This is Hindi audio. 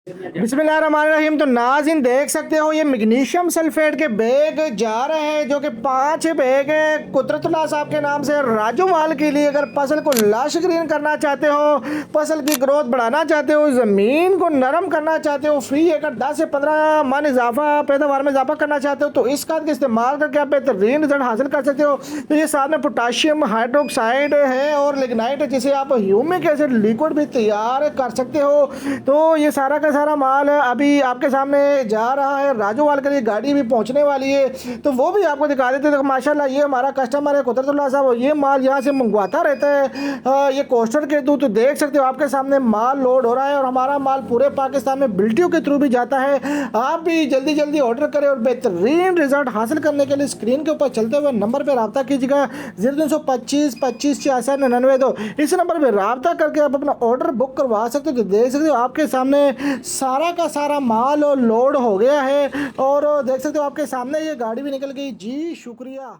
बिस्मिल्लाहिर्रहमानिर्रहीम। तो नाज़रीन देख सकते हो ये मैग्नीशियम सल्फेट के बैग जा रहे हैं, जो कि 5 बैग है कुदरतुल्लाह साहब के नाम से राजूवाल के लिए। अगर फसल को लश ग्रीन करना चाहते हो, फसल की ग्रोथ बढ़ाना चाहते हो, ज़मीन को नरम करना चाहते हो, फ्री अगर 10 से 15 मन इजाफा पैदावार में इजाफा करना चाहते हो, तो इस खाद का इस्तेमाल करके आप बेहतरीन रिजल्ट हासिल कर सकते हो। तो ये साथ में पोटाशियम हाइड्रोक्साइड है और लिग्नाइट है, जिसे आप ह्यूमिक एसिड लिक्विड भी तैयार कर सकते हो। तो ये सारा का सारा माल अभी आपके सामने जा रहा है। राजूवाल के लिए गाड़ी भी पहुंचने वाली है, तो वो भी आपको दिखा देते हैं। तो माशाल्लाह ये हमारा कस्टमर है कुदरतुल्लाह साहब, ये माल यहाँ से मंगवाता रहता है ये कोस्टर के थ्रू। तो देख सकते हो आपके सामने माल लोड हो रहा है और हमारा माल पूरे पाकिस्तान में बिल्टियों के थ्रू भी जाता है। आप भी जल्दी जल्दी ऑर्डर करें और बेहतरीन रिजल्ट हासिल करने के लिए स्क्रीन के ऊपर चलते हुए नंबर पर रब्ता कीजिएगा 0325 25 66 99। इस नंबर पर रब्ता करके आप अपना ऑर्डर बुक करवा सकते हो। तो देख सकते हो आपके सामने सारा का सारा माल और लोड हो गया है और देख सकते हो आपके सामने ये गाड़ी भी निकल गई। जी शुक्रिया।